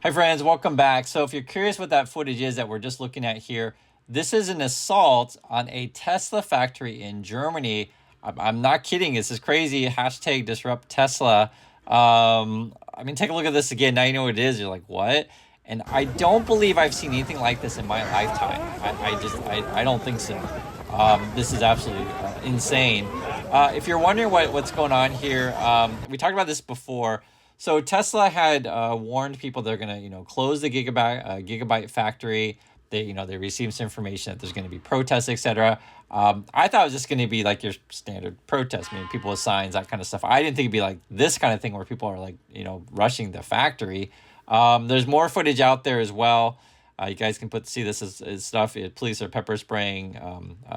Hi, friends. Welcome back. So, if you're curious what that footage is that we're just looking at here, this is an assault on a Tesla factory in Germany. I'm not kidding. This is crazy. Hashtag disrupt Tesla. Take a look at this again. Now you know what it is. You're like, what? And I don't believe I've seen anything like this in my lifetime. I don't think so. This is absolutely insane. If you're wondering what's going on here, we talked about this before. So Tesla had warned people they're gonna, close the gigabyte factory. They received some information that there's gonna be protests, etc. I thought it was just gonna be like your standard protest, people with signs, that kind of stuff. I didn't think it'd be like this kind of thing where people are like, rushing the factory. There's more footage out there as well. You guys can see this as stuff. Police are pepper spraying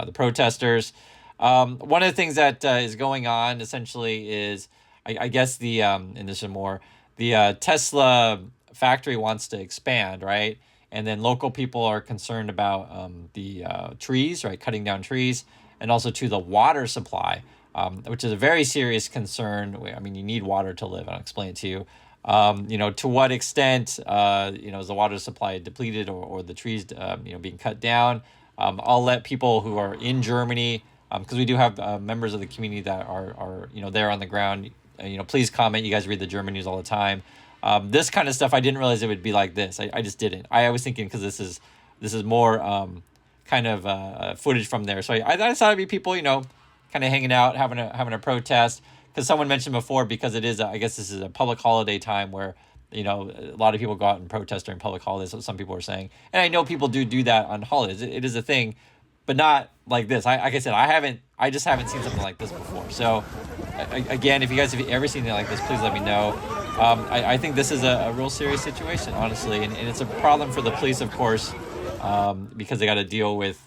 the protesters. One of the things that is going on essentially is, I guess and there's some more, the Tesla factory wants to expand, right? And then local people are concerned about the trees, right? Cutting down trees, and also to the water supply, which is a very serious concern. You need water to live. I'll explain it to you. To what extent, is the water supply depleted or the trees, being cut down? I'll let people who are in Germany, because we do have members of the community that are there on the ground. Please comment. You guys read the German news all the time. This kind of stuff, I didn't realize it would be like this. I just didn't. I was thinking because this is more kind of footage from there. So I thought it'd be people, kind of hanging out, having a protest. Because someone mentioned before, because it is, I guess this is a public holiday time where, a lot of people go out and protest during public holidays. So some people are saying, and I know people do that on holidays. It is a thing, but not like this. Like I said, I just haven't seen something like this before. So again, if you guys have ever seen anything like this, please let me know. I think this is a real serious situation, honestly, and it's a problem for the police, of course, because they got to deal with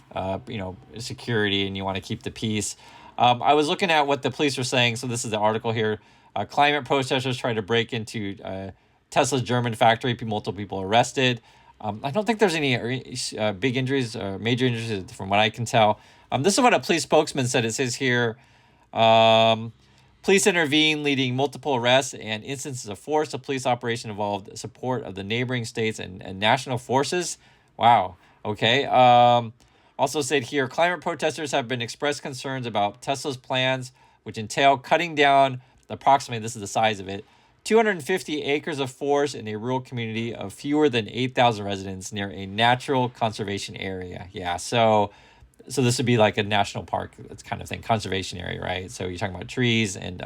security, and you want to keep the peace. I was looking at what the police were saying. So this is the article here. Climate protesters tried to break into Tesla's German factory. Multiple people arrested. I don't think there's any big injuries or major injuries from what I can tell. This is what a police spokesman said. It says here, police intervened, leading multiple arrests and instances of force. The police operation involved support of the neighboring states and national forces. Wow. Okay. Also said here, climate protesters have been expressed concerns about Tesla's plans, which entail cutting down approximately, this is the size of it, 250 acres of forest in a rural community of fewer than 8,000 residents near a natural conservation area. Yeah, so this would be like a national park, it's kind of thing, conservation area, right? So you're talking about trees and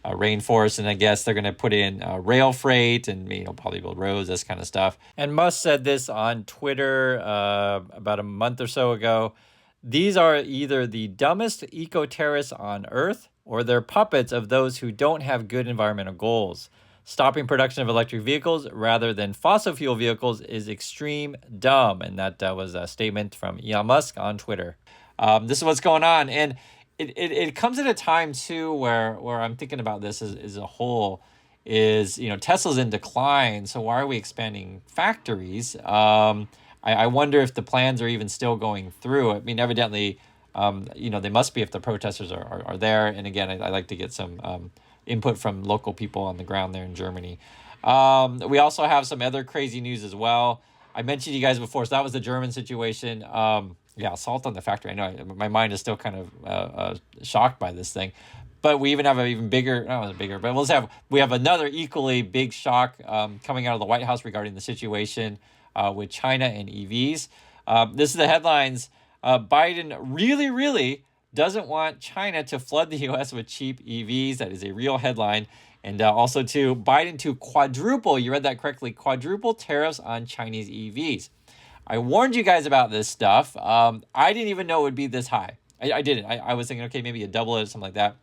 rainforest, and I guess they're going to put in rail freight and probably build roads, this kind of stuff. And Musk said this on Twitter about a month or so ago. These are either the dumbest eco-terrorists on Earth, or they're puppets of those who don't have good environmental goals. Stopping production of electric vehicles rather than fossil fuel vehicles is extreme dumb. And that was a statement from Elon Musk on Twitter. This is what's going on. And it comes at a time too where I'm thinking about this as a whole is, Tesla's in decline. So why are we expanding factories? I wonder if the plans are even still going through. Evidently, they must be if the protesters are there. And again, I like to get some input from local people on the ground there in Germany. We also have some other crazy news as well. I mentioned you guys before, so that was the German situation. Assault on the factory. I know my mind is still kind of shocked by this thing, but we even have an even bigger, not bigger, but we have another equally big shock coming out of the White House regarding the situation with China and EVs. This is the headlines. Biden really doesn't want China to flood the U.S. with cheap EVs. That is a real headline. And also to Biden to quadruple, you read that correctly, quadruple tariffs on Chinese EVs. I warned you guys about this stuff. I didn't even know it would be this high. I didn't. I was thinking, okay, maybe a double it or something like that.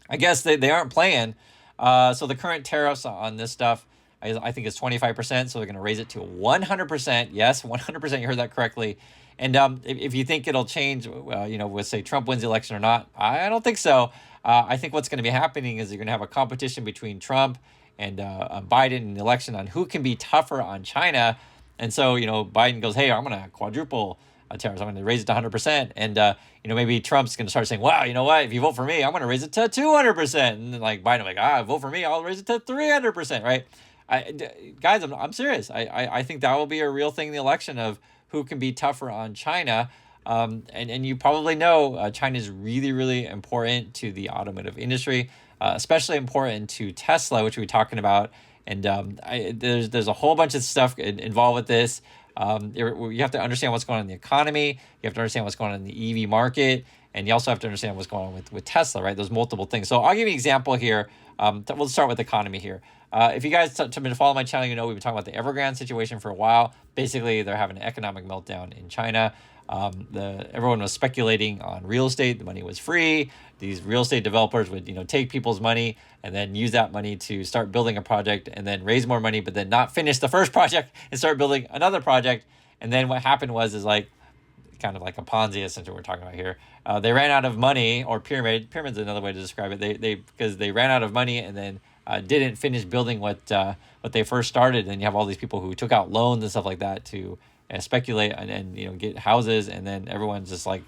I guess they aren't playing. So the current tariffs on this stuff, I think it's 25%. So they're going to raise it to 100%. Yes, 100%. You heard that correctly. And if you think it'll change, with say Trump wins the election or not, I don't think so. I think what's going to be happening is you're going to have a competition between Trump and Biden in the election on who can be tougher on China. And so, Biden goes, hey, I'm going to quadruple tariffs. I'm going to raise it to 100%. And, maybe Trump's going to start saying, wow, you know what? If you vote for me, I'm going to raise it to 200%. And then Biden, vote for me, I'll raise it to 300%, right? Guys, I'm serious. I think that will be a real thing in the election of who can be tougher on China. And you probably know China is really, really important to the automotive industry, especially important to Tesla, which we're talking about. And there's a whole bunch of stuff involved with this. You have to understand what's going on in the economy. You have to understand what's going on in the EV market. And you also have to understand what's going on with Tesla, right? There's multiple things. So I'll give you an example here. We'll start with the economy here. If you guys have been following my channel, you know we've been talking about the Evergrande situation for a while. Basically, they're having an economic meltdown in China. Everyone was speculating on real estate. The money was free. These real estate developers would, take people's money and then use that money to start building a project and then raise more money, but then not finish the first project and start building another project. And then what happened was like kind of like a Ponzi, essentially, we're talking about here. They ran out of money, or pyramid. Pyramid's another way to describe it. Because they ran out of money and then didn't finish building what they first started. And you have all these people who took out loans and stuff like that to speculate and get houses, and then everyone's just like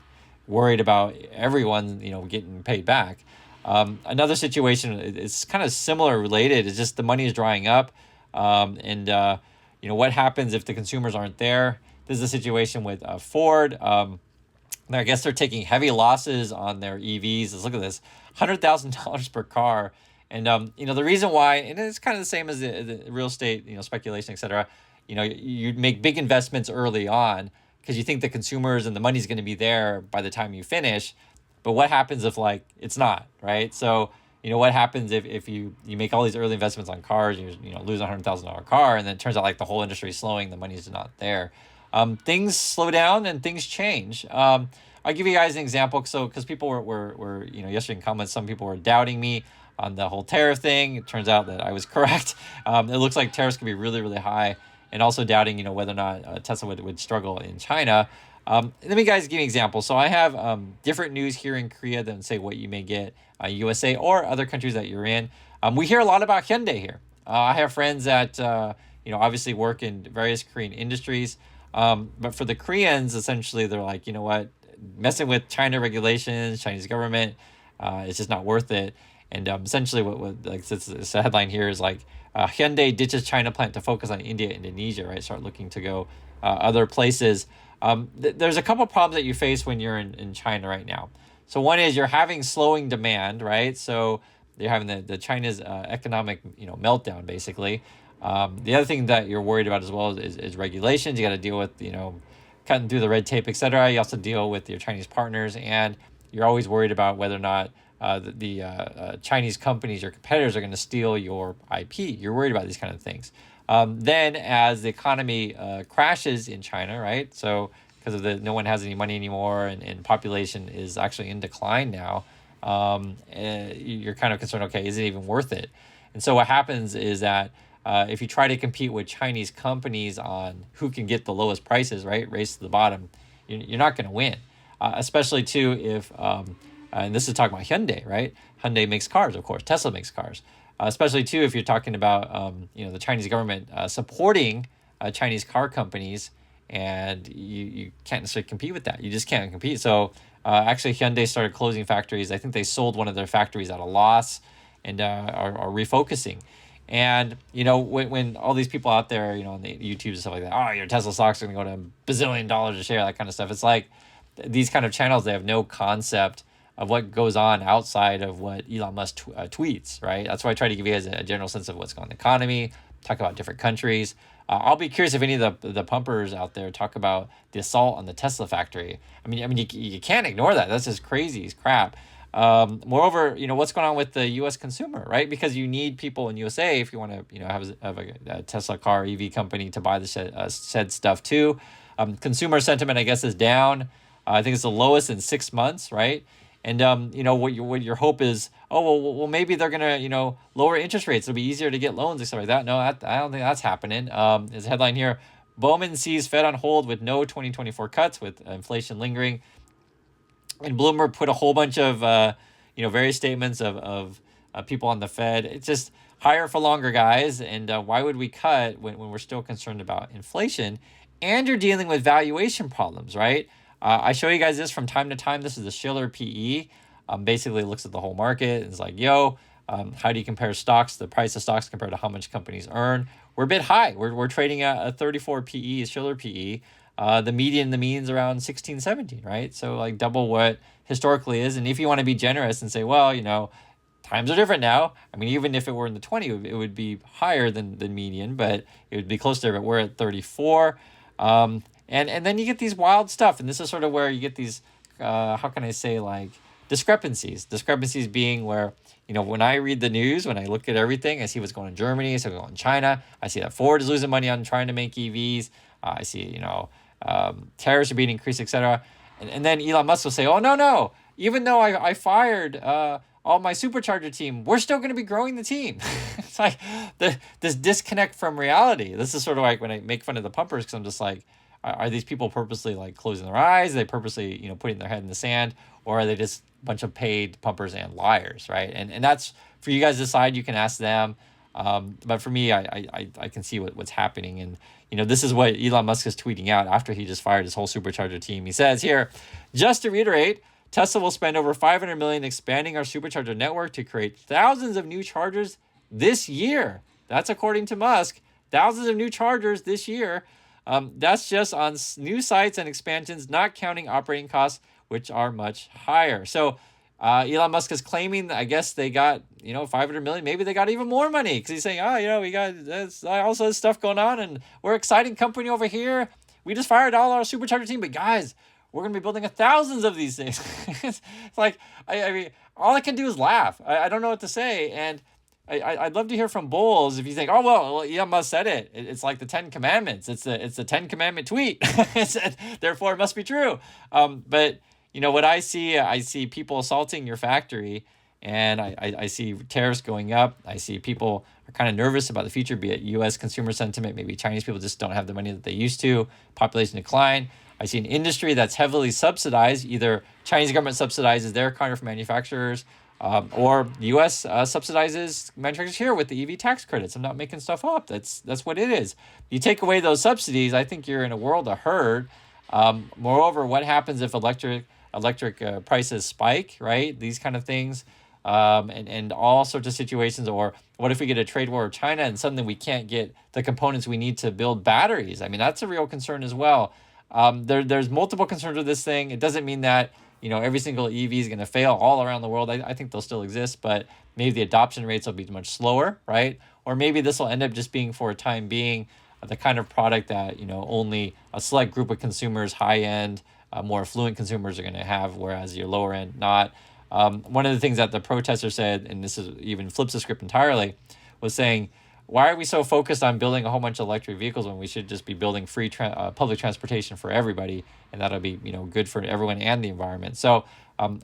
worried about everyone getting paid back. Another situation is kind of similar, related. It's just the money is drying up, and what happens if the consumers aren't there? This is a situation with Ford. I guess they're taking heavy losses on their EVs. Let's look at this, $100,000 per car. And the reason why, and it's kind of the same as the real estate, speculation, etc. You make big investments early on because you think the consumers and the money's going to be there by the time you finish. But what happens if it's not, right? So what happens if you make all these early investments on cars, you lose a $100,000 car, and then it turns out the whole industry is slowing, the money's not there. Things slow down and things change. I'll give you guys an example. So, because people were yesterday in comments, some people were doubting me on the whole tariff thing. It turns out that I was correct. It looks like tariffs can be really, really high, and also doubting, whether or not Tesla would struggle in China. Let me guys give you an example. So I have different news here in Korea than say what you may get USA or other countries that you're in. We hear a lot about Hyundai here. I have friends that obviously work in various Korean industries. But for the Koreans, essentially, they're like, what, messing with China regulations, Chinese government, it's just not worth it. And essentially, what it's a headline here is Hyundai ditches China plant to focus on India, Indonesia, right? Start looking to go other places. There's a couple problems that you face when you're in China right now. So one is you're having slowing demand, right? So you're having the China's economic meltdown, basically. The other thing that you're worried about as well is regulations. You got to deal with, cutting through the red tape, etc. You also deal with your Chinese partners, and you're always worried about whether or not the Chinese companies, your competitors, are going to steal your IP. You're worried about these kind of things. Then as the economy crashes in China, right? So because of no one has any money anymore, and population is actually in decline now, you're kind of concerned, okay, is it even worth it? And so what happens is that if you try to compete with Chinese companies on who can get the lowest prices, right, race to the bottom, you're not going to win. Especially too if, and this is talking about Hyundai, right? Hyundai makes cars, of course. Tesla makes cars. Especially too if you're talking about the Chinese government supporting Chinese car companies, and you can't necessarily compete with that. You just can't compete. So actually Hyundai started closing factories. I think they sold one of their factories at a loss, and are refocusing. And when all these people out there on the YouTube and stuff like that, oh, your Tesla stock's going to go to $1 bazillion a share, that kind of stuff. It's like these kind of channels, they have no concept of what goes on outside of what Elon Musk tweets, right? That's why I try to give you guys a general sense of what's going on in the economy, talk about different countries. I'll be curious if any of the pumpers out there talk about the assault on the Tesla factory. I mean, you can't ignore that. That's just crazy. It's crap. Moreover, what's going on with the U.S. consumer, right? Because you need people in USA if you want to, have a Tesla car EV company to buy the said stuff too. Consumer sentiment, I guess, is down. I think it's the lowest in 6 months, right? And what your hope is, well, maybe they're gonna lower interest rates. It'll be easier to get loans and stuff like that. No, I don't think that's happening. There's a headline here: Bowman sees Fed on hold with no 2024 cuts, with inflation lingering. And Bloomberg put a whole bunch of various statements of people on the Fed. It's just higher for longer, guys. And why would we cut when we're still concerned about inflation? And you're dealing with valuation problems, right? I show you guys this from time to time. This is the Shiller PE. Basically looks at the whole market and is like, How do you compare stocks, the price of stocks compared to how much companies earn? We're a bit high. We're trading at a 34 PE, Schiller PE. The median, the mean's around 16, 17, right? So like double what historically is. And if you want to be generous and say, well, times are different now. I mean, even if it were in the 20, it would be higher than the median, but it would be closer. But we're at 34. And then you get these wild stuff. And this is sort of where you get these, how can I say, like discrepancies. Discrepancies being where, when I read the news, when I look at everything, I see what's going on in Germany, I see what's going on in China. I see that Ford is losing money on trying to make EVs. I see, tariffs are being increased, etc. And then Elon Musk will say, oh, no. Even though I fired all my supercharger team, we're still going to be growing the team. It's like this disconnect from reality. This is sort of like when I make fun of the pumpers, because I'm just like, are these people purposely like closing their eyes? Are they purposely, putting their head in the sand? Or are they just a bunch of paid pumpers and liars, right? And that's for you guys to decide. You can ask them. But for me, I can see what's happening. And, this is what Elon Musk is tweeting out after he just fired his whole supercharger team. He says here, just to reiterate, Tesla will spend over $500 million expanding our supercharger network to create thousands of new chargers this year. That's according to Musk. Thousands of new chargers this year. That's just on new sites and expansions, not counting operating costs, which are much higher. So Elon Musk is claiming, I guess they got, $500 million. Maybe they got even more money because he's saying, we got also this stuff going on and we're an exciting company over here. We just fired all our supercharger team, but guys, we're going to be building thousands of these things. It's like, I mean, all I can do is laugh. I don't know what to say. And I'd love to hear from Bowles if you think, oh, well, Elon Musk said it. It's like the 10 Commandments. It's the 10 Commandment tweet. Therefore, it must be true. But, what I see people assaulting your factory, and I see tariffs going up. I see people are kind of nervous about the future, be it U.S. consumer sentiment. Maybe Chinese people just don't have the money that they used to. Population decline. I see an industry that's heavily subsidized. Either Chinese government subsidizes their car manufacturers, or the U.S. Subsidizes manufacturers here with the EV tax credits. I'm not making stuff up. That's what it is. You take away those subsidies, I think you're in a world of hurt. Moreover, what happens if electric prices spike, right? These kind of things, and all sorts of situations. Or what if we get a trade war with China and suddenly we can't get the components we need to build batteries? I mean, that's a real concern as well. There's multiple concerns with this thing. It doesn't mean that every single EV is going to fail all around the world. I think they'll still exist, but maybe the adoption rates will be much slower, right? Or maybe this will end up just being, for a time being, the kind of product that only a select group of consumers, high end, more affluent consumers, are going to have, whereas your lower end not. One of the things that the protester said, and this is even flips the script entirely, was saying, why are we so focused on building a whole bunch of electric vehicles when we should just be building free public transportation for everybody, and that'll be good for everyone and the environment. So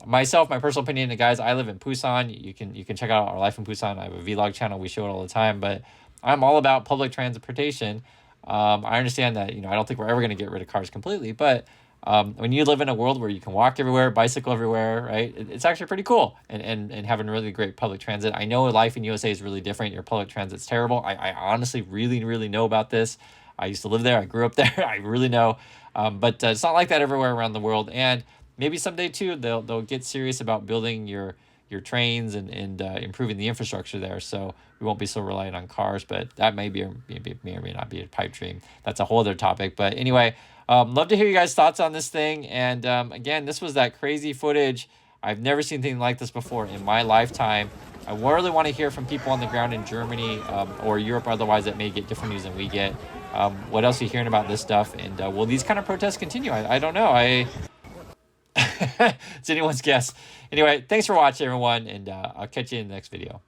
my personal opinion, guys, I live in Busan. You can check out our life in Busan. I have a vlog channel. We show it all the time, but I'm all about public transportation. I understand that I don't think we're ever going to get rid of cars completely, but when you live in a world where you can walk everywhere, bicycle everywhere, right? It's actually pretty cool. And having really great public transit. I know life in USA is really different. Your public transit's terrible. I honestly really, really know about this. I used to live there. I grew up there. I really know. But it's not like that everywhere around the world. And maybe someday too, they'll get serious about building your trains and improving the infrastructure there. So we won't be so reliant on cars, but that may or may not be a pipe dream. That's a whole other topic. But anyway, love to hear you guys' thoughts on this thing. And again, this was that crazy footage. I've never seen anything like this before in my lifetime. I really want to hear from people on the ground in Germany or Europe otherwise that may get different news than we get. What else are you hearing about this stuff? And will these kind of protests continue? I don't know. It's anyone's guess. Anyway, thanks for watching, everyone, and I'll catch you in the next video.